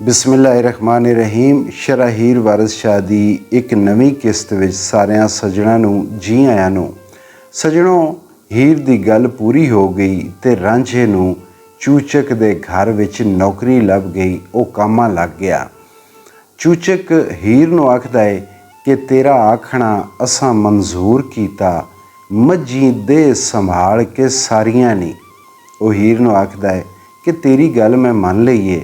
ਬਿਸਮਿਲ੍ਲਾਹਿਰਰਹਿਮਾਨਿਰਰਹੀਮ। ਸ਼ਰਾਹੀਰ ਵਾਰਿਸ ਸ਼ਾਹ ਦੀ ਇੱਕ ਨਵੀਂ ਕਿਸ਼ਤ ਵਿੱਚ ਸਾਰਿਆਂ ਸੱਜਣਾਂ ਨੂੰ ਜੀ ਆਇਆਂ ਨੂੰ। ਸੱਜਣੋ, ਹੀਰ ਦੀ ਗੱਲ ਪੂਰੀ ਹੋ ਗਈ ਤੇ ਰਾਂਝੇ ਨੂੰ ਚੂਚਕ ਦੇ ਘਰ ਵਿੱਚ ਨੌਕਰੀ ਲੱਭ ਗਈ। ਉਹ ਕੰਮਾਂ ਲੱਗ ਗਿਆ। ਚੂਚਕ ਹੀਰ ਨੂੰ ਆਖਦਾ ਹੈ ਕਿ ਤੇਰਾ ਆਖਣਾ ਅਸਾਂ ਮਨਜ਼ੂਰ ਕੀਤਾ, ਮੱਝੀ ਦੇ ਸੰਭਾਲ ਕੇ ਸਾਰੀਆਂ ਨਹੀਂ। ਉਹ ਹੀਰ ਨੂੰ ਆਖਦਾ ਹੈ ਕਿ ਤੇਰੀ ਗੱਲ ਮੈਂ ਮੰਨ ਲਈਏ,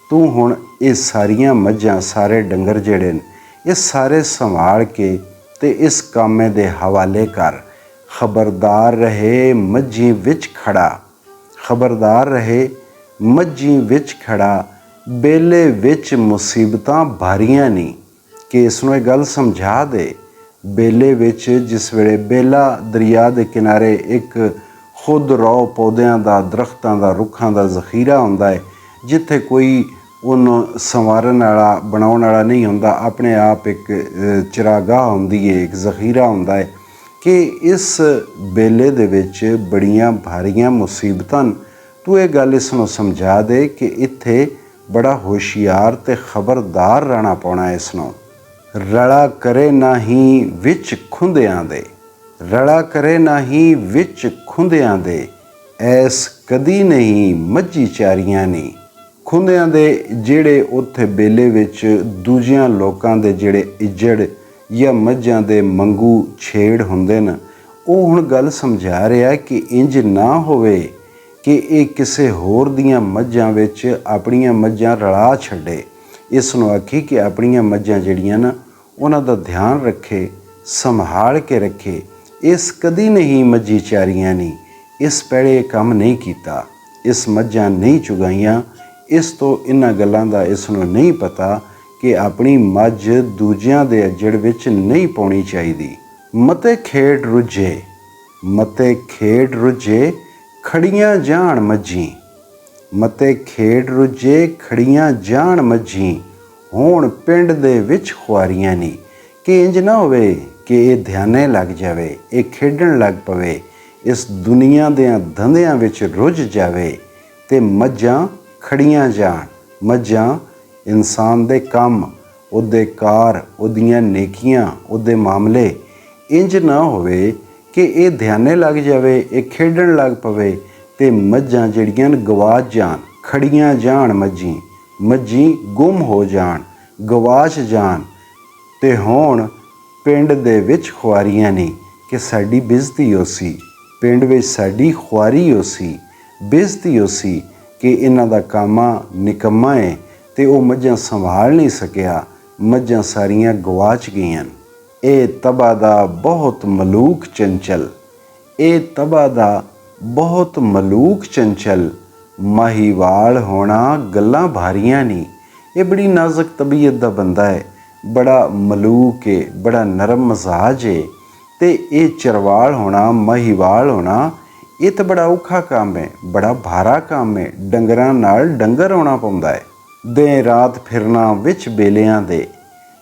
ਤੂੰ ਹੁਣ ਇਹ ਸਾਰੀਆਂ ਮੱਝਾਂ, ਸਾਰੇ ਡੰਗਰ ਜਿਹੜੇ ਨੇ, ਇਹ ਸਾਰੇ ਸੰਭਾਲ ਕੇ ਤੇ ਇਸ ਕਾਮੇ ਦੇ ਹਵਾਲੇ ਕਰ। ਖਬਰਦਾਰ ਰਹੇ ਮੱਝੀ ਵਿੱਚ ਖੜਾ, ਖਬਰਦਾਰ ਰਹੇ ਮੱਝੀ ਵਿੱਚ ਖੜਾ, ਬੇਲੇ ਵਿੱਚ ਮੁਸੀਬਤਾਂ ਭਾਰੀਆਂ ਨਹੀਂ। ਕਿ ਇਸ ਨੂੰ ਇਹ ਗੱਲ ਸਮਝਾ ਦੇ। ਬੇਲੇ ਵਿੱਚ ਜਿਸ ਵੇਲੇ ਬੇਲਾ ਦਰਿਆ ਦੇ ਕਿਨਾਰੇ ਇੱਕ ਖੁਦ ਰੋ ਪੌਦਿਆਂ ਦਾ, ਦਰਖਤਾਂ ਦਾ, ਰੁੱਖਾਂ ਦਾ ਜ਼ਖੀਰਾ ਹੁੰਦਾ ਹੈ, ਜਿੱਥੇ ਕੋਈ ਉਹਨੂੰ ਸੰਵਾਰਨ ਵਾਲਾ, ਬਣਾਉਣ ਵਾਲਾ ਨਹੀਂ ਹੁੰਦਾ, ਆਪਣੇ ਆਪ ਇੱਕ ਚਰਾਗਾਹ ਹੁੰਦੀ ਹੈ, ਇੱਕ ਜ਼ਖੀਰਾ ਹੁੰਦਾ ਹੈ। ਕਿ ਇਸ ਬੇਲੇ ਦੇ ਵਿੱਚ ਬੜੀਆਂ ਭਾਰੀਆਂ ਮੁਸੀਬਤਾਂ। ਤੂੰ ਇਹ ਗੱਲ ਇਸ ਨੂੰ ਸਮਝਾ ਦੇ ਕਿ ਇੱਥੇ ਬੜਾ ਹੋਸ਼ਿਆਰ ਤੇ ਖਬਰਦਾਰ ਰਹਿਣਾ ਪਾਉਣਾ। ਇਸ ਨੂੰ ਰਲਾ ਕਰੇ ਨਾਹੀਂ ਵਿੱਚ ਖੁੰਦਿਆਂ ਦੇ, ਰਲਾ ਕਰੇ ਨਾਹੀਂ ਵਿੱਚ ਖੁੰਦਿਆਂ ਦੇ, ਐਸ ਕਦੀ ਨਹੀਂ ਮੱਝੀ ਚਾਰੀਆਂ ਨਹੀਂ। ਖੁੰਦਿਆਂ ਦੇ ਜਿਹੜੇ ਉੱਥੇ ਬੇਲੇ ਵਿੱਚ ਦੂਜਿਆਂ ਲੋਕਾਂ ਦੇ ਜਿਹੜੇ ਇੱਜੜ ਜਾਂ ਮੱਝਾਂ ਦੇ ਮੰਗੂ ਛੇੜ ਹੁੰਦੇ ਨੇ, ਉਹ ਹੁਣ ਗੱਲ ਸਮਝਾ ਰਿਹਾ ਕਿ ਇੰਜ ਨਾ ਹੋਵੇ ਕਿ ਇਹ ਕਿਸੇ ਹੋਰ ਦੀਆਂ ਮੱਝਾਂ ਵਿੱਚ ਆਪਣੀਆਂ ਮੱਝਾਂ ਰਲਾ ਛੱਡੇ। ਇਸ ਨੂੰ ਆਖੀ ਕਿ ਆਪਣੀਆਂ ਮੱਝਾਂ ਜਿਹੜੀਆਂ ਨਾ, ਉਹਨਾਂ ਦਾ ਧਿਆਨ ਰੱਖੇ, ਸੰਭਾਲ ਕੇ ਰੱਖੇ। ਇਸ ਕਦੀ ਨਹੀਂ ਮੱਝੀ ਚਾਰੀਆਂ ਨਹੀਂ, ਇਸ ਪੈੜੇ ਕੰਮ ਨਹੀਂ ਕੀਤਾ, ਇਸ ਮੱਝਾਂ ਨਹੀਂ ਚੁਗਾਈਆਂ। ਇਸ ਤੋਂ ਇਹਨਾਂ ਗੱਲਾਂ ਦਾ ਇਸ ਨੂੰ ਨਹੀਂ ਪਤਾ ਕਿ ਆਪਣੀ ਮੱਝ ਦੂਜਿਆਂ ਦੇ ਅੱਜੜ ਵਿੱਚ ਨਹੀਂ ਪਾਉਣੀ ਚਾਹੀਦੀ। ਮਤੇ ਖੇਡ ਰੁੱਝੇ, ਮਤੇ ਖੇਡ ਰੁੱਝੇ, ਖੜੀਆਂ ਜਾਣ ਮੱਝੀ, ਮਤੇ ਖੇਡ ਰੁੱਝੇ, ਖੜੀਆਂ ਜਾਣ ਮੱਝੀ, ਹੋਣ ਪਿੰਡ ਦੇ ਵਿੱਚ ਖੁਆਰੀਆਂ ਨਹੀਂ। ਕਿ ਇੰਜ ਨਾ ਹੋਵੇ ਕਿ ਇਹ ਧਿਆਨੇ ਲੱਗ ਜਾਵੇ, ਇਹ ਖੇਡਣ ਲੱਗ ਪਵੇ, ਇਸ ਦੁਨੀਆ ਦੇ ਧੰਦਿਆਂ ਵਿੱਚ ਰੁੱਝ ਜਾਵੇ ਤੇ ਮੱਝਾਂ ਖੜੀਆਂ ਜਾਣ। ਮੱਝਾਂ ਇਨਸਾਨ ਦੇ ਕੰਮ, ਉਹਦੇ ਕਾਰ, ਉਹਦੀਆਂ ਨੇਕੀਆਂ, ਉਹਦੇ ਮਾਮਲੇ। ਇੰਜ ਨਾ ਹੋਵੇ ਕਿ ਇਹ ਧਿਆਨੇ ਲੱਗ ਜਾਵੇ, ਇਹ ਖੇਡਣ ਲੱਗ ਪਵੇ ਤੇ ਮੱਝਾਂ ਜਿਹੜੀਆਂ ਗਵਾਚ ਜਾਣ, ਖੜੀਆਂ ਜਾਣ ਮੱਝੀ, ਮੱਝੀ ਗੁੰਮ ਹੋ ਜਾਣ, ਗਵਾਚ ਜਾਣ ਤੇ ਹੋਣ ਪਿੰਡ ਦੇ ਵਿੱਚ ਖੁਆਰੀਆਂ ਨਹੀਂ। ਕਿ ਸਾਡੀ ਬੇਇੱਜ਼ਤੀ ਹੋ ਸੀ, ਪਿੰਡ ਵਿੱਚ ਸਾਡੀ ਖੁਆਰੀ ਹੋ ਸੀ, ਬੇਇੱਜ਼ਤੀ ਹੋ ਸੀ ਕਿ ਇਹਨਾਂ ਦਾ ਕਾਮਾ ਨਿਕੰਮਾ ਹੈ ਤੇ ਉਹ ਮੱਝਾਂ ਸੰਭਾਲ ਨਹੀਂ ਸਕਿਆ, ਮੱਝਾਂ ਸਾਰੀਆਂ ਗਵਾਚ ਗਈਆਂ। ਇਹ ਤਬਾਹ ਦਾ ਬਹੁਤ ਮਲੂਕ ਚੰਚਲ, ਇਹ ਤਬਾਹ ਦਾ ਬਹੁਤ ਮਲੂਕ ਚੰਚਲ, ਮਾਹੀਵਾਲ ਹੋਣਾ ਗੱਲਾਂ ਭਾਰੀਆਂ ਨਹੀਂ। ਇਹ ਬੜੀ ਨਾਜ਼ੁਕ ਤਬੀਅਤ ਦਾ ਬੰਦਾ ਹੈ, ਬੜਾ ਮਲੂਕ ਹੈ, ਬੜਾ ਨਰਮ ਮਜ਼ਾਜ ਹੈ। ਤੇ ਇਹ ਚਰਵਾਲ ਹੋਣਾ, ਮਾਹੀਵਾਲ ਹੋਣਾ, ਇਹ ਤਾਂ ਬੜਾ ਔਖਾ ਕੰਮ ਹੈ, ਬੜਾ ਭਾਰਾ ਕੰਮ ਹੈ। ਡੰਗਰਾਂ ਨਾਲ ਡੰਗਰ ਹੋਣਾ ਪਾਉਂਦਾ ਹੈ। ਦੇ ਰਾਤ ਫਿਰਨਾ ਵਿੱਚ ਬੇਲਿਆਂ ਦੇ,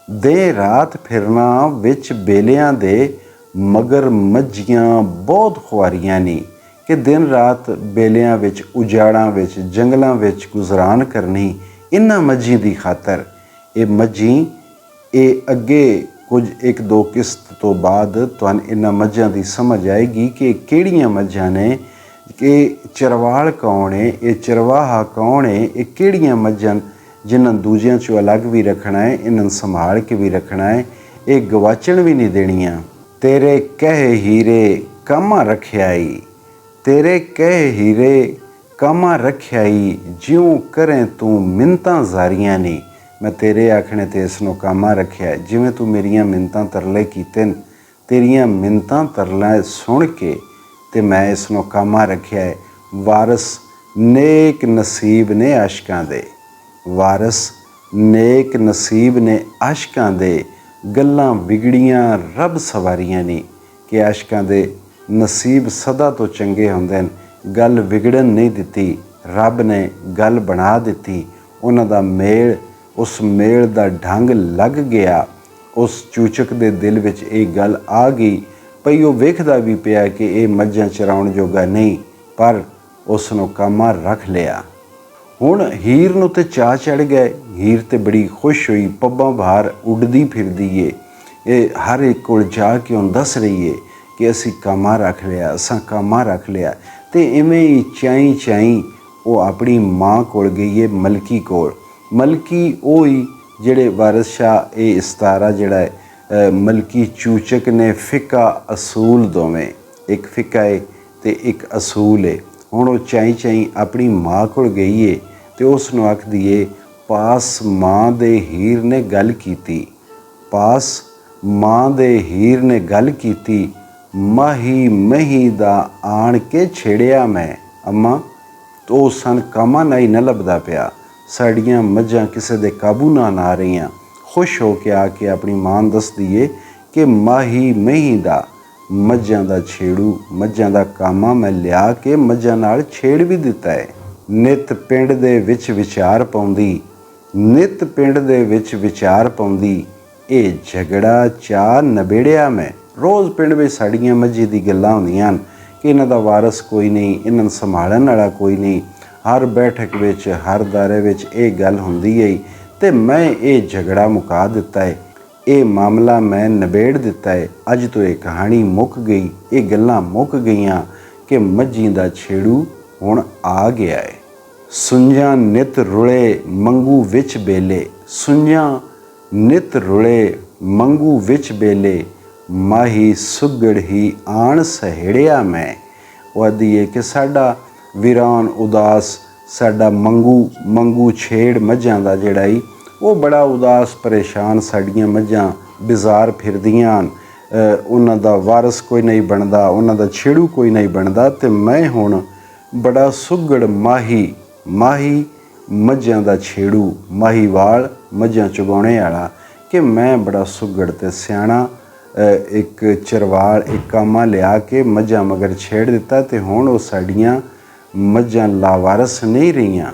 ਦੇ ਰਾਤ ਫਿਰਨਾ ਵਿੱਚ ਬੇਲਿਆਂ ਦੇ, ਮਗਰ ਮੱਝੀਆਂ ਬਹੁਤ ਖੁਆਰੀਆਂ ਨਹੀਂ। ਕਿ ਦਿਨ ਰਾਤ ਬੇਲਿਆਂ ਵਿੱਚ, ਉਜਾੜਾਂ ਵਿੱਚ, ਜੰਗਲਾਂ ਵਿੱਚ ਗੁਜ਼ਰਾਨ ਕਰਨੀ ਇਹਨਾਂ ਮੱਝੀ ਦੀ ਖਾਤਰ। ਇਹ ਮੱਝੀ, ਇਹ ਅੱਗੇ ਕੁਝ ਇੱਕ ਦੋ ਕਿਸ਼ਤ ਤੋਂ ਬਾਅਦ ਤੁਹਾਨੂੰ ਇਹਨਾਂ ਮੱਝਾਂ ਦੀ ਸਮਝ ਆਏਗੀ ਕਿ ਕਿਹੜੀਆਂ ਮੱਝਾਂ ਨੇ, ਕਿ ਚਰਵਾਲ ਕੌਣ ਹੈ, ਇਹ ਚਰਵਾਹਾ ਕੌਣ ਹੈ, ਇਹ ਕਿਹੜੀਆਂ ਮੱਝਾਂ ਜਿਨ੍ਹਾਂ ਦੂਜਿਆਂ 'ਚੋਂ ਅਲੱਗ ਵੀ ਰੱਖਣਾ ਹੈ, ਇਹਨਾਂ ਨੂੰ ਸੰਭਾਲ ਕੇ ਵੀ ਰੱਖਣਾ ਹੈ, ਇਹ ਗਵਾਚਣ ਵੀ ਨਹੀਂ ਦੇਣੀਆਂ। ਤੇਰੇ ਕਹੇ ਹੀਰੇ ਕਾਮਾ ਰੱਖਿਆਈ, ਤੇਰੇ ਕਹੇ ਹੀਰੇ ਕਾਮਾ ਰੱਖਿਆਈ, ਜਿਉਂ ਕਰੇ ਤੂੰ ਮਿੰਨਤਾਂ ਜ਼ਾਰੀਆਂ ਨਹੀਂ। ਮੈਂ ਤੇਰੇ ਆਖਣੇ ਤੇ ਇਸ ਨੂੰ ਕਾਮਾ ਰੱਖਿਆ, ਜਿਵੇਂ ਤੂੰ ਮੇਰੀਆਂ ਮਿੰਨਤਾਂ ਤਰਲੇ ਕੀਤੇ ਨੇ, ਤੇਰੀਆਂ ਮਿੰਨਤਾਂ ਤਰਲੇ ਸੁਣ ਕੇ ਤੇ ਮੈਂ ਇਸ ਨੂੰ ਕਾਮਾ ਰੱਖਿਆ ਹੈ। ਵਾਰਸ ਨੇਕ ਨਸੀਬ ਨੇ ਆਸ਼ਕਾਂ ਦੇ, ਵਾਰਸ ਨੇਕ ਨਸੀਬ ਨੇ ਆਸ਼ਕਾਂ ਦੇ, ਗੱਲਾਂ ਵਿਗੜੀਆਂ ਰੱਬ ਸਵਾਰੀਆਂ ਨਹੀਂ। ਕਿ ਆਸ਼ਕਾਂ ਦੇ ਨਸੀਬ ਸਦਾ ਤੋਂ ਚੰਗੇ ਹੁੰਦੇ ਨੇ, ਗੱਲ ਵਿਗੜਨ ਨਹੀਂ ਦਿੱਤੀ, ਰੱਬ ਨੇ ਗੱਲ ਬਣਾ ਦਿੱਤੀ। ਉਹਨਾਂ ਦਾ ਮੇਲ, ਉਸ ਮੇਲ ਦਾ ਢੰਗ ਲੱਗ ਗਿਆ। ਉਸ ਚੂਚਕ ਦੇ ਦਿਲ ਵਿੱਚ ਇਹ ਗੱਲ ਆ ਗਈ ਭਈ ਉਹ ਵੇਖਦਾ ਵੀ ਪਿਆ ਕਿ ਇਹ ਮੱਝਾਂ ਚਰਾਉਣ ਜੋਗਾ ਨਹੀਂ, ਪਰ ਉਸ ਨੂੰ ਕਾਮਾ ਰੱਖ ਲਿਆ। ਹੁਣ ਹੀਰ ਨੂੰ ਤੇ ਚਾਅ ਚੜ੍ਹ ਗਏ। ਹੀਰ ਤੇ ਬੜੀ ਖੁਸ਼ ਹੋਈ, ਪੱਬਾਂ ਬਾਹਰ ਉੱਡਦੀ ਫਿਰਦੀ ਏ। ਇਹ ਹਰ ਇੱਕ ਕੋਲ ਜਾ ਕੇ ਉਹਨੂੰ ਦੱਸ ਰਹੀ ਏ ਕਿ ਅਸੀਂ ਕਾਮਾ ਰੱਖ ਲਿਆ, ਅਸਾਂ ਕਾਮਾ ਰੱਖ ਲਿਆ। ਅਤੇ ਇਵੇਂ ਹੀ ਚਾਈਂ ਚਾਈਂ ਉਹ ਆਪਣੀ ਮਾਂ ਕੋਲ ਗਈ ਹੈ, ਮਲਕੀ ਕੋਲ। ਮਲਕੀ ਉਹ ਹੀ ਜਿਹੜੇ ਵਾਰਿਸ ਸ਼ਾਹ ਇਹ ਇਸਤਾਰਾ ਜਿਹੜਾ ਹੈ ਮਲਕੀ ਚੂਚਕ ਨੇ ਫਿੱਕਾ ਅਸੂਲ ਦੋਵੇਂ, ਇੱਕ ਫਿੱਕਾ ਹੈ ਅਤੇ ਇੱਕ ਅਸੂਲ ਹੈ। ਹੁਣ ਉਹ ਚਾਈਂ ਚਾਈਂ ਆਪਣੀ ਮਾਂ ਕੋਲ ਗਈ ਹੈ ਅਤੇ ਉਸ ਨੂੰ ਆਖਦੀ ਏ, ਪਾਸ ਮਾਂ ਦੇ ਹੀਰ ਨੇ ਗੱਲ ਕੀਤੀ, ਪਾਸ ਮਾਂ ਦੇ ਹੀਰ ਨੇ ਗੱਲ ਕੀਤੀ, ਮਾਹੀ ਮਹੀ ਦਾ ਆਣ ਕੇ ਛੇੜਿਆ ਮੈਂ। ਅੰਮਾ ਉਹ ਸਨ ਕਾਮਾ ਨਾਈ ਨਾ ਲੱਭਦਾ ਪਿਆ, ਸਾਡੀਆਂ ਮੱਝਾਂ ਕਿਸੇ ਦੇ ਕਾਬੂ ਨਾਲ ਆ ਰਹੀਆਂ। ਖੁਸ਼ ਹੋ ਕੇ ਆ ਕੇ ਆਪਣੀ ਮਾਂ ਨੂੰ ਦੱਸਦੀ ਏ ਕਿ ਮਾਹੀ ਮਹੀ ਦਾ, ਮੱਝਾਂ ਦਾ ਛੇੜੂ, ਮੱਝਾਂ ਦਾ ਕਾਮਾ ਮੈਂ ਲਿਆ ਕੇ ਮੱਝਾਂ ਨਾਲ ਛੇੜ ਵੀ ਦਿੱਤਾ ਹੈ। ਨਿੱਤ ਪਿੰਡ ਦੇ ਵਿੱਚ ਵਿਚਾਰ ਪਾਉਂਦੀ, ਨਿੱਤ ਪਿੰਡ ਦੇ ਵਿੱਚ ਵਿਚਾਰ ਪਾਉਂਦੀ, ਇਹ ਝਗੜਾ ਚਾਹ ਨਬੇੜਿਆ ਮੈਂ। ਰੋਜ਼ ਪਿੰਡ ਵਿੱਚ ਸਾਡੀਆਂ ਮੱਝੀ ਦੀ ਗੱਲਾਂ ਹੁੰਦੀਆਂ ਹਨ ਕਿ ਇਹਨਾਂ ਦਾ ਵਾਰਸ ਕੋਈ ਨਹੀਂ, ਇਹਨਾਂ ਨੂੰ ਸੰਭਾਲਣ ਵਾਲਾ ਕੋਈ ਨਹੀਂ। ਹਰ ਬੈਠਕ ਵਿੱਚ, ਹਰ ਦਾਇਰੇ ਵਿੱਚ ਇਹ ਗੱਲ ਹੁੰਦੀ ਹੈ ਅਤੇ ਮੈਂ ਇਹ ਝਗੜਾ ਮੁਕਾ ਦਿੱਤਾ ਹੈ, ਇਹ ਮਾਮਲਾ ਮੈਂ ਨਿਬੇੜ ਦਿੱਤਾ ਹੈ। ਅੱਜ ਤੋਂ ਇਹ ਕਹਾਣੀ ਮੁੱਕ ਗਈ, ਇਹ ਗੱਲਾਂ ਮੁੱਕ ਗਈਆਂ ਕਿ ਮੱਝੀ ਦਾ ਛੇੜੂ ਹੁਣ ਆ ਗਿਆ ਹੈ। ਸੁੰਝਾਂ ਨਿਤ ਰੁਲੇ ਮੰਗੂ ਵਿੱਚ ਬੇਲੇ, ਸੁੰਝਾਂ ਨਿਤ ਰੁਲੇ ਮੰਗੂ ਵਿੱਚ ਬੇਲੇ, ਮਾਹੀ ਸੁਗੜ ਹੀ ਆਣ ਸਹੇੜਿਆ ਮੈਂ। ਉਹ ਆਦੀ ਹੈ ਕਿ ਸਾਡਾ ਵੀਰਾਨ ਉਦਾਸ, ਸਾਡਾ ਮੰਗੂ ਛੇੜ ਮੱਝਾਂ ਦਾ ਜਿਹੜਾ ਹੀ ਉਹ ਬੜਾ ਉਦਾਸ ਪਰੇਸ਼ਾਨ, ਸਾਡੀਆਂ ਮੱਝਾਂ ਬਿਜ਼ਾਰ ਫਿਰਦੀਆਂ ਹਨ, ਉਹਨਾਂ ਦਾ ਵਾਰਸ ਕੋਈ ਨਹੀਂ ਬਣਦਾ, ਉਹਨਾਂ ਦਾ ਛੇੜੂ ਕੋਈ ਨਹੀਂ ਬਣਦਾ। ਅਤੇ ਮੈਂ ਹੁਣ ਬੜਾ ਸੁਗੜ ਮਾਹੀ, ਮਾਹੀ ਮੱਝਾਂ ਦਾ ਛੇੜੂ, ਮਾਹੀਵਾਲ ਮੱਝਾਂ ਚੁਗਾਉਣੇ ਵਾਲਾ, ਕਿ ਮੈਂ ਬੜਾ ਸੁਗੜ ਅਤੇ ਸਿਆਣਾ ਇੱਕ ਚਰਵਾਲ, ਇੱਕ ਕਾਮਾ ਲਿਆ ਕੇ ਮੱਝਾਂ ਮਗਰ ਛੇੜ ਦਿੱਤਾ ਅਤੇ ਹੁਣ ਉਹ ਸਾਡੀਆਂ ਮੱਝਾਂ ਲਾਵਾਰਸ ਨਹੀਂ ਰਹੀਆਂ।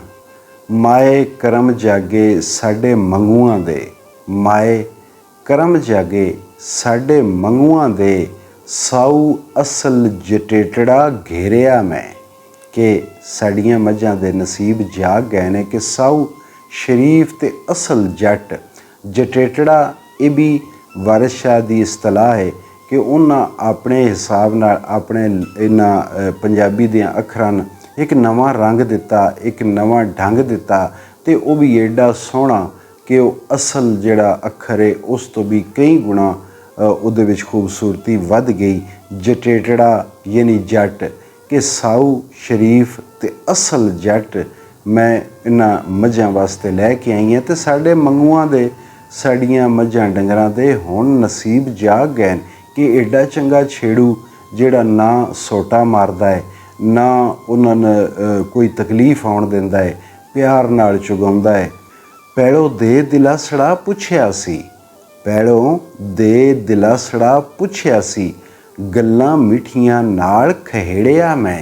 ਮਾਏ ਕਰਮ ਜਾਗੇ ਸਾਡੇ ਮੰਗੂਆਂ ਦੇ, ਮਾਏ ਕਰਮ ਜਾਗੇ ਸਾਡੇ ਮੰਗੂਆਂ ਦੇ, ਸਾਊ ਅਸਲ ਜਟੇਟੜਾ ਘੇਰਿਆ ਮੈਂ। ਕਿ ਸਾਡੀਆਂ ਮੱਝਾਂ ਦੇ ਨਸੀਬ ਜਾਗ ਗਏ ਨੇ ਕਿ ਸਾਊ ਸ਼ਰੀਫ ਅਤੇ ਅਸਲ ਜੱਟ, ਜਟੇਟੜਾ ਇਹ ਵੀ ਵਾਰਿਸ ਸ਼ਾਹ ਦੀ ਇਸਤਲਾਹ ਹੈ ਕਿ ਉਹਨਾਂ ਆਪਣੇ ਹਿਸਾਬ ਨਾਲ ਆਪਣੇ ਇਹਨਾਂ ਪੰਜਾਬੀ ਦੀਆਂ ਅੱਖਰਾਂ ਨੂੰ ਇੱਕ ਨਵਾਂ ਰੰਗ ਦਿੱਤਾ, ਇੱਕ ਨਵਾਂ ਢੰਗ ਦਿੱਤਾ ਅਤੇ ਉਹ ਵੀ ਐਡਾ ਸੋਹਣਾ ਕਿ ਉਹ ਅਸਲ ਜਿਹੜਾ ਅੱਖਰ ਹੈ ਉਸ ਤੋਂ ਵੀ ਕਈ ਗੁਣਾ ਉਹਦੇ ਵਿੱਚ ਖੂਬਸੂਰਤੀ ਵੱਧ ਗਈ। ਜਟੇਟੜਾ ਯਾਨੀ ਜੱਟ, ਕਿ ਸਾਊ ਸ਼ਰੀਫ ਅਤੇ ਅਸਲ ਜੱਟ ਮੈਂ ਇਹਨਾਂ ਮੱਝਾਂ ਵਾਸਤੇ ਲੈ ਕੇ ਆਈ ਹਾਂ ਅਤੇ ਸਾਡੇ ਮੰਗੂਆਂ ਦੇ, ਸਾਡੀਆਂ ਮੱਝਾਂ ਡੰਗਰਾਂ ਦੇ ਹੁਣ ਨਸੀਬ ਜਾਗ ਗਏ ਕਿ ਐਡਾ ਚੰਗਾ ਛੇੜੂ ਜਿਹੜਾ ਨਾ ਸੋਟਾ ਮਾਰਦਾ ਹੈ, ਨਾ ਉਹਨਾਂ ਨੂੰ ਕੋਈ ਤਕਲੀਫ ਆਉਣ ਦਿੰਦਾ ਹੈ, ਪਿਆਰ ਨਾਲ ਚੁਗਾਉਂਦਾ ਹੈ। ਪੈੜੋ ਦੇ ਦਿਲਾਸੜਾ ਪੁੱਛਿਆ ਸੀ, ਪੈੜੋ ਦੇ ਦਿਲਾਸੜਾ ਪੁੱਛਿਆ ਸੀ, ਗੱਲਾਂ ਮਿੱਠੀਆਂ ਨਾਲ ਖਹੇੜਿਆ ਮੈਂ।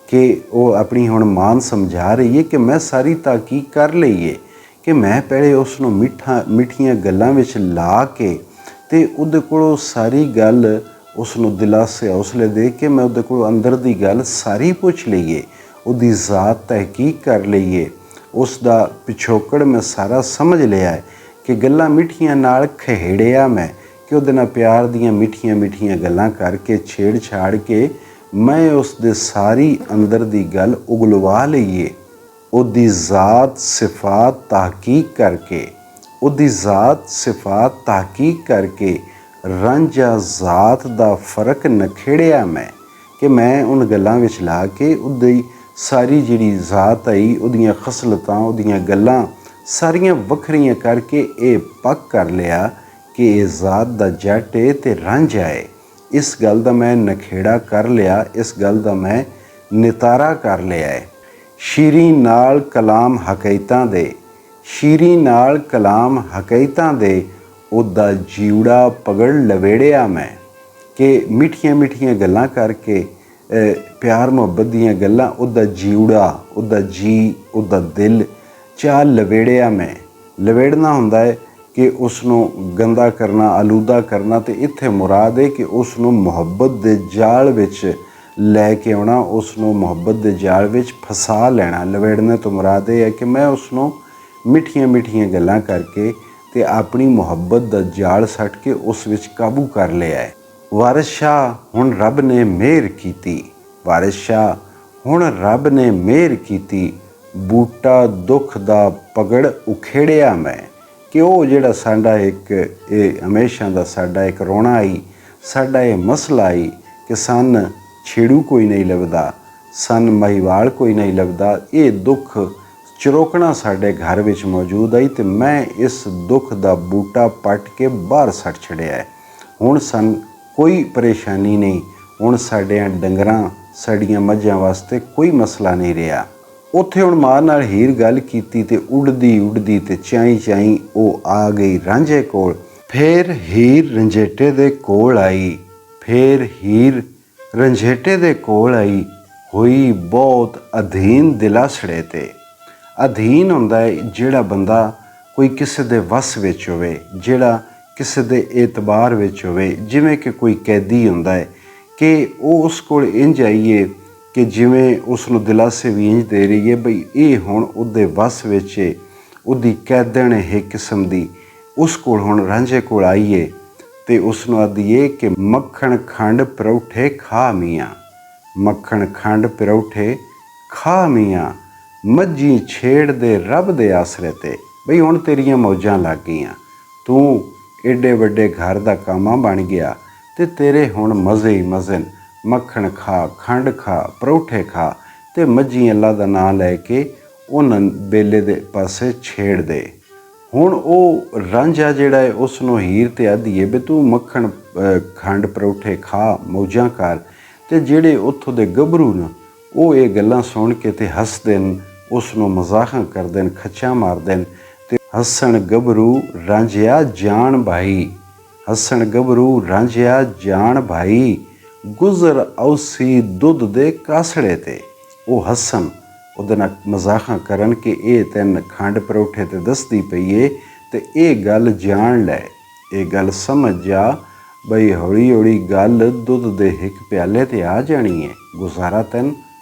ਕਿ ਉਹ ਆਪਣੀ ਹੁਣ ਮਾਂ ਨੂੰ ਸਮਝਾ ਰਹੀ ਹੈ ਕਿ ਮੈਂ ਸਾਰੀ ਤਾਕੀਦ ਕਰ ਲਈ ਹੈ ਕਿ ਮੈਂ ਪਹਿਲੇ ਉਸ ਨੂੰ ਮਿੱਠੀਆਂ ਗੱਲਾਂ ਵਿੱਚ ਲਾ ਕੇ ਅਤੇ ਉਹਦੇ ਕੋਲੋਂ ਸਾਰੀ ਗੱਲ ਉਸ ਨੂੰ ਦਿਲਾਸੇ ਹੌਸਲੇ ਦੇ ਕੇ ਮੈਂ ਉਹਦੇ ਕੋਲੋਂ ਅੰਦਰ ਦੀ ਗੱਲ ਸਾਰੀ ਪੁੱਛ ਲਈਏ, ਉਹਦੀ ਜ਼ਾਤ ਤਹਿਕੀਕ ਕਰ ਲਈਏ, ਉਸ ਦਾ ਪਿਛੋਕੜ ਮੈਂ ਸਾਰਾ ਸਮਝ ਲਿਆ ਹੈ ਕਿ ਗੱਲਾਂ ਮਿੱਠੀਆਂ ਨਾਲ ਖਹੇੜਿਆ ਮੈਂ, ਕਿ ਉਹਦੇ ਨਾਲ ਪਿਆਰ ਦੀਆਂ ਮਿੱਠੀਆਂ ਮਿੱਠੀਆਂ ਗੱਲਾਂ ਕਰਕੇ ਛੇੜ ਛਾੜ ਕੇ ਮੈਂ ਉਸ ਦੇ ਸਾਰੀ ਅੰਦਰ ਦੀ ਗੱਲ ਉਗਲਵਾ ਲਈਏ। ਉਹਦੀ ਜ਼ਾਤ ਸਿਫਾਤ ਤਹਕੀਕ ਕਰਕੇ, ਉਹਦੀ ਜ਼ਾਤ ਸਿਫਾਤ ਤਹਕੀਕ ਕਰਕੇ ਰਾਂਝਾ ਜ਼ਾਤ ਦਾ ਫਰਕ ਨਖੇੜਿਆ ਮੈਂ। ਕਿ ਮੈਂ ਉਹਨਾਂ ਗੱਲਾਂ ਵਿੱਚ ਲਾ ਕੇ ਉਹਦੀ ਸਾਰੀ ਜਿਹੜੀ ਜ਼ਾਤ ਆਈ, ਉਹਦੀਆਂ ਖਸਲਤਾਂ, ਉਹਦੀਆਂ ਗੱਲਾਂ ਸਾਰੀਆਂ ਵੱਖਰੀਆਂ ਕਰਕੇ ਇਹ ਪੱਕ ਕਰ ਲਿਆ ਕਿ ਇਹ ਜ਼ਾਤ ਦਾ ਜੱਟ ਹੈ ਅਤੇ ਰਾਂਝਾ ਹੈ। ਇਸ ਗੱਲ ਦਾ ਮੈਂ ਨਖੇੜਾ ਕਰ ਲਿਆ, ਇਸ ਗੱਲ ਦਾ ਮੈਂ ਨਿਤਾਰਾ ਕਰ ਲਿਆ ਹੈ। ਸ਼ੀਰੀ ਨਾਲ ਕਲਾਮ ਹਕੀਕਤਾਂ ਦੇ, ਸ਼ੀਰੀ ਨਾਲ ਕਲਾਮ ਹਕੀਕਤਾਂ ਦੇ, ਉਹਦਾ ਜੀਵੜਾ ਪਗੜ ਲਵੇੜਿਆ ਮੈਂ। ਕਿ ਮਿੱਠੀਆਂ ਮਿੱਠੀਆਂ ਗੱਲਾਂ ਕਰਕੇ ਪਿਆਰ ਮੁਹੱਬਤ ਦੀਆਂ ਗੱਲਾਂ, ਉਹਦਾ ਜੀਵੜਾ, ਉਹਦਾ ਜੀ, ਉਹਦਾ ਦਿਲ ਚਾਹ ਲਵੇੜਿਆ ਮੈਂ। ਲਵੇੜਨਾ ਹੁੰਦਾ ਹੈ ਕਿ ਉਸ ਨੂੰ ਗੰਦਾ ਕਰਨਾ, ਆਲੂਦਾ ਕਰਨਾ, ਅਤੇ ਇੱਥੇ ਮੁਰਾਦ ਹੈ ਕਿ ਉਸ ਨੂੰ ਮੁਹੱਬਤ ਦੇ ਜਾਲ ਵਿੱਚ ਲੈ ਕੇ ਆਉਣਾ, ਉਸ ਨੂੰ ਮੁਹੱਬਤ ਦੇ ਜਾਲ ਵਿੱਚ ਫਸਾ ਲੈਣਾ। ਲਵੇੜਨੇ ਤੋਂ ਮੁਰਾਦ ਇਹ ਹੈ ਕਿ ਮੈਂ ਉਸ ਨੂੰ ਮਿੱਠੀਆਂ ਮਿੱਠੀਆਂ ਗੱਲਾਂ ਕਰਕੇ ਤੇ ਆਪਣੀ ਮੁਹੱਬਤ ਦਾ ਜਾਲ ਸੱਟ ਕੇ ਉਸ ਵਿੱਚ ਕਾਬੂ ਕਰ ਲਿਆ ਹੈ। ਵਾਰਿਸ ਸ਼ਾਹ ਹੁਣ ਰੱਬ ਨੇ ਮਿਹਰ ਕੀਤੀ, ਵਾਰਿਸ ਸ਼ਾਹ ਹੁਣ ਰੱਬ ਨੇ ਮਿਹਰ ਕੀਤੀ, ਬੂਟਾ ਦੁੱਖ ਦਾ ਪਗੜ ਉਖੇੜਿਆ ਮੈਂ। ਕਿ ਉਹ ਜਿਹੜਾ ਸਾਡਾ ਇੱਕ ਇਹ ਹਮੇਸ਼ਾ ਦਾ ਸਾਡਾ ਇੱਕ ਰੋਣਾ ਆਈ, ਸਾਡਾ ਇਹ ਮਸਲਾ ਆਈ ਕਿ ਸਨ ਛੇੜੂ ਕੋਈ ਨਹੀਂ ਲੱਭਦਾ, ਸਨ ਮਹੀਵਾਲ ਕੋਈ ਨਹੀਂ ਲੱਭਦਾ, ਇਹ ਦੁੱਖ ਚਰੋਕਣਾ ਸਾਡੇ ਘਰ ਵਿੱਚ ਮੌਜੂਦ ਆਈ ਤੇ ਮੈਂ ਇਸ ਦੁੱਖ ਦਾ ਬੂਟਾ ਪੱਟ ਕੇ ਬਾਹਰ ਸੱਟ ਛੜਿਆ ਹੈ। ਹੁਣ ਸਨ ਕੋਈ ਪਰੇਸ਼ਾਨੀ ਨਹੀਂ, ਹੁਣ ਸਾਡਿਆਂ ਡੰਗਰਾਂ ਸਾਡੀਆਂ ਮੱਝਾਂ ਵਾਸਤੇ ਕੋਈ ਮਸਲਾ ਨਹੀਂ ਰਿਹਾ। ਉੱਥੇ ਹੁਣ ਮਾਂ ਨਾਲ ਹੀਰ ਗੱਲ ਕੀਤੀ ਤੇ ਉੱਡਦੀ ਉੱਡਦੀ ਤੇ ਚਾਈ ਚਾਈ ਉਹ ਆ ਗਈ ਰਾਂਝੇ ਕੋਲ। ਫੇਰ ਹੀਰ ਰੰਝੇਟੇ ਦੇ ਕੋਲ ਆਈ, ਫੇਰ ਹੀਰ ਰੰਝੇਟੇ ਦੇ ਕੋਲ ਆਈ, ਹੋਈ ਬਹੁਤ ਅਧੀਨ ਦਿਲਾਸੜੇ ਤੇ। ਅਧੀਨ ਹੁੰਦਾ ਹੈ ਜਿਹੜਾ ਬੰਦਾ ਕੋਈ ਕਿਸੇ ਦੇ ਵੱਸ ਵਿੱਚ ਹੋਵੇ, ਜਿਹੜਾ ਕਿਸੇ ਦੇ ਏਤਬਾਰ ਵਿੱਚ ਹੋਵੇ। ਜਿਵੇਂ ਕਿ ਕੋਈ ਕੈਦੀ ਹੁੰਦਾ ਹੈ ਕਿ ਉਹ ਉਸ ਕੋਲ ਇੰਝ ਆਈਏ ਕਿ ਜਿਵੇਂ ਉਸ ਨੂੰ ਦਿਲਾਸੇ ਵੀ ਇੰਝ ਦੇ ਰਹੀ ਹੈ ਬਈ ਇਹ ਹੁਣ ਉਹਦੇ ਵੱਸ ਵਿੱਚ ਹੈ, ਉਹਦੀ ਕੈਦਣ ਹੈ ਕਿਸਮ ਦੀ। ਉਸ ਕੋਲ ਹੁਣ ਰਾਂਝੇ ਕੋਲ ਆਈਏ ਤੇ ਉਸ ਨੂੰ ਆਦੀਏ ਕਿ ਮੱਖਣ ਖੰਡ ਪਰੌਠੇ ਖਾ ਮੀਆਂ, ਮੱਖਣ ਖੰਡ ਪਰੌਠੇ ਖਾ ਮੀਆਂ, ਮੱਝੀ ਛੇੜਦੇ ਰੱਬ ਦੇ ਆਸਰੇ ਤੇ। ਬਈ ਹੁਣ ਤੇਰੀਆਂ ਮੌਜਾਂ ਲੱਗ ਗਈਆਂ, ਤੂੰ ਏਡੇ ਵੱਡੇ ਘਰ ਦਾ ਕਾਮਾ ਬਣ ਗਿਆ ਤੇ ਤੇਰੇ ਹੁਣ ਮਜ਼ੇ ਹੀ ਮਜ਼ੇ। ਮੱਖਣ ਖਾ, ਖੰਡ ਖਾ, ਪਰੌਠੇ ਖਾ ਤੇ ਮੱਝੀ ਅੱਲਾ ਦਾ ਨਾਂ ਲੈ ਕੇ ਉਹਨਾਂ ਬੇਲੇ ਦੇ ਪਾਸੇ ਛੇੜ ਦੇ। ਹੁਣ ਉਹ ਰਾਂਝਾ ਜਿਹੜਾ ਹੈ ਉਸ ਨੂੰ ਹੀਰ ਤੇ ਆਦੀਏ ਵੀ ਤੂੰ ਮੱਖਣ ਖੰਡ ਪਰੌਠੇ ਖਾ, ਮੌਜਾਂ ਕਰ। ਤੇ ਜਿਹੜੇ ਉੱਥੋਂ ਦੇ ਗੱਭਰੂ ਨੇ ਉਹ ਇਹ ਗੱਲਾਂ ਸੁਣ ਕੇ ਤੇ ਹੱਸਦੇ ਨੇ, ਉਸ ਨੂੰ ਮਜ਼ਾਕਾਂ ਕਰਦੇ ਨੇ, ਖੱਚਾਂ ਮਾਰਦੇ ਨੇ ਤੇ ਹੱਸਣ ਗੱਭਰੂ ਰਾਂਝਿਆ ਜਾਣ ਭਾਈ, ਹੱਸਣ ਗੱਭਰੂ ਰਾਂਝਿਆ ਜਾਣ ਭਾਈ, ਗੁਜ਼ਰ ਔਸੀ ਦੁੱਧ ਦੇ ਕਾਸੜੇ ਤੇ। ਉਹ ਹੱਸਣ, ਉਹਦੇ ਨਾਲ ਮਜ਼ਾਕਾਂ ਕਰਨ ਕਿ ਇਹ ਤੈਨੂੰ ਖੰਡ ਪਰੌਠੇ ਤੇ ਦੱਸਦੀ ਪਈ ਏ ਤੇ ਇਹ ਗੱਲ ਜਾਣ ਲੈ, ਇਹ ਗੱਲ ਸਮਝ ਜਾ ਬਈ ਹੌਲੀ ਹੌਲੀ ਗੱਲ ਦੁੱਧ ਦੇ ਇੱਕ ਪਿਆਲੇ ਤੇ ਆ ਜਾਣੀ ਹੈ। ਗੁਜ਼ਾਰਾ ਤੈਨੂੰ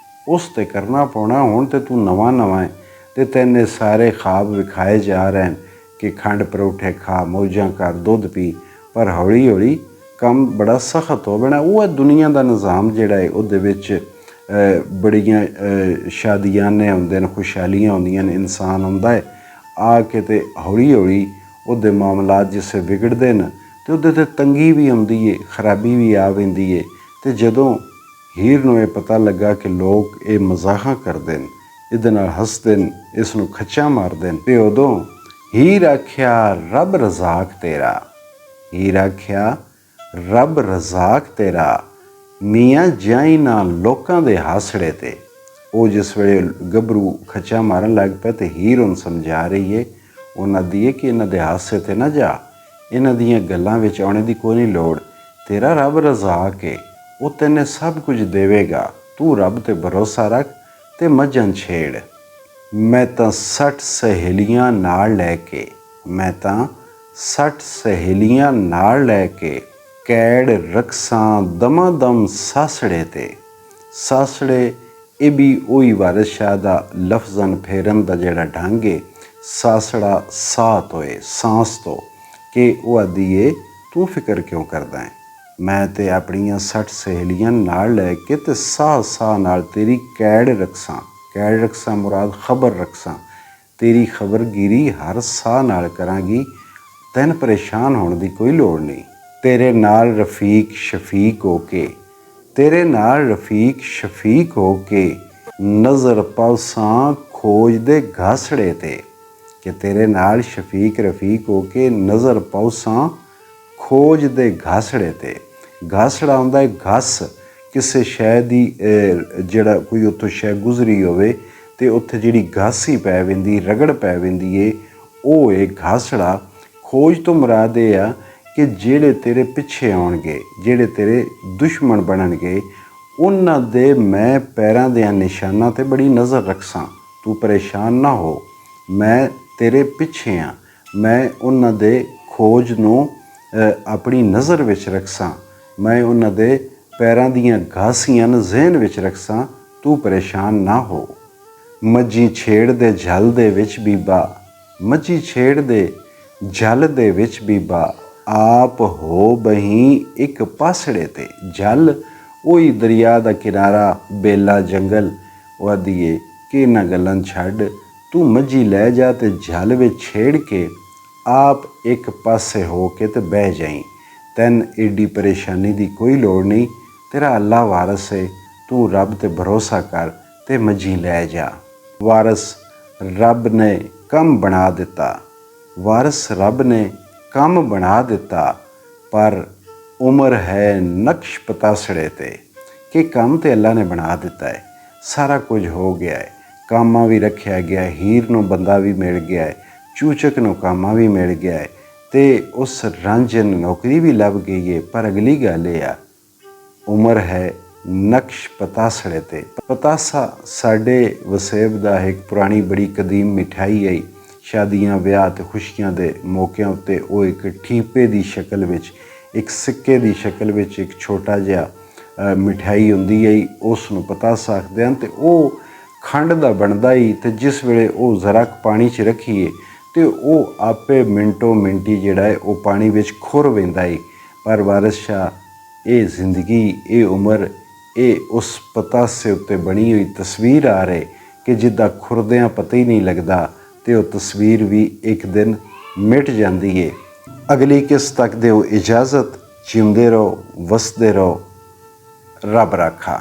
ਉਸ ਤੇ ਕਰਨਾ ਪਾਉਣਾ। ਹੁਣ ਤੇ ਤੂੰ ਨਵਾਂ ਨਵਾਂ ਹੈ ਤੇ ਤੈਨੇ ਸਾਰੇ ਖਾਬ ਵਿਖਾਏ ਜਾ ਰਹੇ ਨੇ ਕਿ ਖੰਡ ਪਰੌਠੇ ਖਾ, ਮੌਜਾਂ ਕਰ, ਦੁੱਧ ਪੀ, ਪਰ ਹੌਲੀ ਹੌਲੀ ਕੰਮ ਬੜਾ ਸਖਤ ਹੋ ਬਣਾ। ਉਹ ਹੈ ਦੁਨੀਆ ਦਾ ਨਿਜ਼ਾਮ ਜਿਹੜਾ ਹੈ, ਉਹਦੇ ਵਿੱਚ ਬੜੀਆਂ ਸ਼ਾਦੀਆਨੇ ਹੁੰਦੇ ਨੇ, ਖੁਸ਼ਹਾਲੀਆਂ ਹੁੰਦੀਆਂ ਨੇ, ਇਨਸਾਨ ਹੁੰਦਾ ਹੈ ਆ ਕੇ ਤੇ ਹੌਲੀ ਹੌਲੀ ਉਹਦੇ ਮਾਮਲਾਤ ਜਿਸੇ ਵਿਗੜਦੇ ਨੇ ਤੇ ਉਹਦੇ 'ਤੇ ਤੰਗੀ ਵੀ ਆਉਂਦੀ ਹੈ, ਖਰਾਬੀ ਵੀ ਆ ਪੈਂਦੀ ਹੈ। ਤੇ ਜਦੋਂ ਹੀਰ ਨੂੰ ਇਹ ਪਤਾ ਲੱਗਾ ਕਿ ਲੋਕ ਇਹ ਮਜ਼ਾਕਾਂ ਕਰਦੇ ਨੇ, ਇਹਦੇ ਨਾਲ ਹੱਸਦੇ ਨੇ, ਇਸ ਨੂੰ ਖੱਚਾਂ ਮਾਰਦੇ ਨੇ, ਤੇ ਉਦੋਂ ਹੀਰ ਆਖਿਆ ਰੱਬ ਰਜ਼ਾਕ ਤੇਰਾ, ਹੀਰ ਆਖਿਆ ਰੱਬ ਰਜ਼ਾਕ ਤੇਰਾ, ਮੀਆਂ ਜਾਈ ਨਾ ਲੋਕਾਂ ਦੇ ਹਾਸੜੇ ਤੇ। ਉਹ ਜਿਸ ਵੇਲੇ ਗੱਭਰੂ ਖੱਚਾਂ ਮਾਰਨ ਲੱਗ ਪਿਆ ਤੇ ਹੀਰ ਉਹਨੂੰ ਸਮਝਾ ਰਹੀ ਹੈ, ਉਹਨਾਂ ਦੀ ਕਿ ਇਹਨਾਂ ਦੇ ਹਾਸੇ ਤੇ ਨਾ ਜਾ, ਇਹਨਾਂ ਦੀਆਂ ਗੱਲਾਂ ਵਿੱਚ ਆਉਣੇ ਦੀ ਕੋਈ ਨਹੀਂ ਲੋੜ, ਤੇਰਾ ਰੱਬ ਰਜ਼ਾਕ ਹੈ, ਉਹ ਤੈਨੂੰ ਸਭ ਕੁਝ ਦੇਵੇਗਾ, ਤੂੰ ਰੱਬ ਤੇ ਭਰੋਸਾ ਰੱਖ ਤੇ ਮੱਝਾਂ ਛੇੜ। ਮੈਂ ਤਾਂ 60 ਸਹੇਲੀਆਂ ਨਾਲ ਲੈ ਕੇ, ਮੈਂ ਤਾਂ 60 ਸਹੇਲੀਆਂ ਨਾਲ ਲੈ ਕੇ ਕੈੜ ਰਕਸਾਂ ਦਮਾ ਦਮ ਸਾਸੜੇ ਤੇ। ਸਾਸੜੇ ਇਹ ਵੀ ਉਹੀ ਵਾਰਿਸ ਸ਼ਾਹ ਦਾ ਲਫ਼ਜ਼ਨ ਫੇਰਨ ਦਾ ਜਿਹੜਾ ਢੰਗ ਹੈ, ਸਾਸੜਾ ਸਾਹ ਹੋਏ, ਸਾਂਸ ਤੋਂ, ਕਿ ਉਹ ਆਦੀਏ ਤੂੰ ਫਿਕਰ ਕਿਉਂ ਕਰਦਾ ਹੈ, ਮੈਂ ਤੇ ਆਪਣੀਆਂ 60 ਸਹੇਲੀਆਂ ਨਾਲ ਲੈ ਕੇ ਤੇ ਸਾਹ ਸਾਹ ਨਾਲ ਤੇਰੀ ਕੈੜ ਰਕਸਾਂ, ਕੈੜ ਰਕਸਾਂ ਮੁਰਾਦ ਖਬਰ ਰਕਸਾਂ, ਤੇਰੀ ਖਬਰਗੀਰੀ ਹਰ ਸਾਹ ਨਾਲ ਕਰਾਂਗੀ, ਤੈਨੂੰ ਪਰੇਸ਼ਾਨ ਹੋਣ ਦੀ ਕੋਈ ਲੋੜ ਨਹੀਂ। ਤੇਰੇ ਨਾਲ ਰਫੀਕ ਸ਼ਫੀਕ ਹੋ ਕੇ, ਤੇਰੇ ਨਾਲ ਰਫੀਕ ਸ਼ਫੀਕ ਹੋ ਕੇ ਨਜ਼ਰ ਪਾਉਸਾਂ ਖੋਜ ਦੇ ਘਾਸੜੇ ਤੇ। ਕਿ ਤੇਰੇ ਨਾਲ ਸ਼ਫੀਕ ਰਫੀਕ ਹੋ ਕੇ ਨਜ਼ਰ ਪਾਉਸਾਂ ਖੋਜ ਦੇ ਘਾਸੜੇ ਤੇ। ਘਾਸੜਾ ਹੁੰਦਾ ਹੈ ਘਸ, ਕਿਸੇ ਸ਼ੈ ਦੀ ਜਿਹੜਾ ਕੋਈ ਉੱਥੋਂ ਸ਼ੈ ਗੁਜ਼ਰੀ ਹੋਵੇ ਤੇ ਉੱਥੇ ਜਿਹੜੀ ਘਾਸੀ ਪੈ ਪੈਂਦੀ, ਰਗੜ ਪੈ ਪੈਂਦੀ ਏ, ਉਹ ਇਹ ਘਾਸੜਾ। ਖੋਜ ਤੋਂ ਮੁਰਾਦ ਇਹ ਆ ਕਿ ਜਿਹੜੇ ਤੇਰੇ ਪਿੱਛੇ ਆਉਣਗੇ, ਜਿਹੜੇ ਤੇਰੇ ਦੁਸ਼ਮਣ ਬਣਨਗੇ, ਉਹਨਾਂ ਦੇ ਮੈਂ ਪੈਰਾਂ ਦੇ ਨਿਸ਼ਾਨਾਂ 'ਤੇ ਬੜੀ ਨਜ਼ਰ ਰੱਖਸਾਂ, ਤੂੰ ਪਰੇਸ਼ਾਨ ਨਾ ਹੋ, ਮੈਂ ਤੇਰੇ ਪਿੱਛੇ ਹਾਂ, ਮੈਂ ਉਹਨਾਂ ਦੇ ਖੋਜ ਨੂੰ ਆਪਣੀ ਨਜ਼ਰ ਵਿੱਚ ਰੱਖਸਾਂ, ਮੈਂ ਉਹਨਾਂ ਦੇ ਪੈਰਾਂ ਦੀਆਂ ਘਾਸੀਆਂ ਜ਼ਹਿਨ ਵਿੱਚ ਰੱਖਸਾਂ, ਤੂੰ ਪਰੇਸ਼ਾਨ ਨਾ ਹੋ। ਮੱਝੀ ਛੇੜ ਦੇ ਜਲ ਦੇ ਵਿੱਚ ਬੀਬਾ, ਮੱਝੀ ਛੇੜ ਦੇ ਜਲ ਦੇ ਵਿੱਚ ਬੀਬਾ, ਆਪ ਹੋ ਬਹੀਂ ਇੱਕ ਪਾਸੜੇ ਤੇ। ਜਲ ਉਹੀ ਦਰਿਆ ਦਾ ਕਿਨਾਰਾ, ਬੇਲਾ ਜੰਗਲ। ਉਹ ਆਦੀਏ ਕਿ ਇਹਨਾਂ ਗੱਲਾਂ ਛੱਡ, ਤੂੰ ਮੱਝੀ ਲੈ ਜਾ ਤੇ ਜਲ ਵਿੱਚ ਛੇੜ ਕੇ ਆਪ ਇੱਕ ਪਾਸੇ ਹੋ ਕੇ ਤੇ ਬਹਿ ਜਾਈਂ। ਤੈਨੂੰ ਏਡੀ ਪਰੇਸ਼ਾਨੀ ਦੀ ਕੋਈ ਲੋੜ ਨਹੀਂ, ਤੇਰਾ ਅੱਲਾ ਵਾਰਸ ਹੈ, ਤੂੰ ਰੱਬ ਤੇ ਭਰੋਸਾ ਕਰ ਤੇ ਮੱਝੀ ਲੈ ਜਾ। ਵਾਰਸ ਰੱਬ ਨੇ ਕੰਮ ਬਣਾ ਦਿੱਤਾ, ਵਾਰਸ ਰੱਬ ਨੇ ਕੰਮ ਬਣਾ ਦਿੱਤਾ, ਪਰ ਉਮਰ ਹੈ ਨਕਸ਼ ਪਤਾਸੜੇ ਤੇ। ਕਿ ਕੰਮ ਤੇ ਅੱਲਾ ਨੇ ਬਣਾ ਦਿੱਤਾ ਹੈ, ਸਾਰਾ ਕੁਝ ਹੋ ਗਿਆ ਹੈ, ਕਾਮਾ ਵੀ ਰੱਖਿਆ ਗਿਆ ਹੈ, ਹੀਰ ਨੂੰ ਬੰਦਾ ਵੀ ਮਿਲ ਗਿਆ ਹੈ, ਚੂਚਕ ਨੂੰ ਕਾਮਾ ਵੀ ਮਿਲ ਗਿਆ ਹੈ, ਤੇ ਉਸ ਰਾਂਝੇ ਨੂੰ ਨੌਕਰੀ ਵੀ ਲੱਭ ਗਈ ਹੈ। ਪਰ ਅਗਲੀ ਗੱਲ ਇਹ ਆ, ਉਮਰ ਹੈ ਨਕਸ਼ ਪਤਾਸੜੇ ਤੇ। ਪਤਾਸਾ ਸਾਡੇ ਵਸੇਬ ਦਾ ਇੱਕ ਪੁਰਾਣੀ ਬੜੀ ਕਦੀਮ ਮਿਠਾਈ ਹੈ। ਸ਼ਾਦੀਆਂ, ਵਿਆਹ ਤੇ ਖੁਸ਼ੀਆਂ ਦੇ ਮੌਕਿਆਂ ਉੱਤੇ ਉਹ ਇੱਕ ਠੀਪੇ ਦੀ ਸ਼ਕਲ ਵਿੱਚ, ਇੱਕ ਸਿੱਕੇ ਦੀ ਸ਼ਕਲ ਵਿੱਚ ਇੱਕ ਛੋਟਾ ਜਿਹਾ ਮਿਠਾਈ ਹੁੰਦੀ ਹੈ, ਉਸ ਨੂੰ ਪਤਾਸਾ ਆਖਦੇ ਹਨ। ਤੇ ਉਹ ਖੰਡ ਦਾ ਬਣਦਾ ਹੀ, ਤੇ ਜਿਸ ਵੇਲੇ ਉਹ ਜ਼ਰਾ ਪਾਣੀ 'ਚ ਰੱਖੀਏ ਤੇ ਉਹ ਆਪੇ ਮਿੰਟੋ ਮਿੰਟੀ ਜਿਹੜਾ ਹੈ ਉਹ ਪਾਣੀ ਵਿੱਚ ਖੁਰ ਪੈਂਦਾ ਹੈ। ਪਰ ਵਾਰਿਸ ਸ਼ਾਹ ਇਹ ਜ਼ਿੰਦਗੀ, ਇਹ ਉਮਰ, ਇਹ ਉਸ ਪਤਾਸੇ ਉੱਤੇ ਬਣੀ ਹੋਈ ਤਸਵੀਰ ਆ ਰਹੇ ਕਿ ਜਿੱਦਾਂ ਖੁਰਦਿਆਂ ਪਤਾ ਹੀ ਨਹੀਂ ਲੱਗਦਾ, ਤੇ ਉਹ ਤਸਵੀਰ ਵੀ ਇੱਕ ਦਿਨ ਮਿਟ ਜਾਂਦੀ ਹੈ। ਅਗਲੀ ਕਿਸ਼ਤ ਤੱਕ ਦਿਓ ਇਜਾਜ਼ਤ। ਜਿਉਂਦੇ ਰਹੋ, ਵਸਦੇ ਰਹੋ, ਰੱਬ ਰਾਖਾ।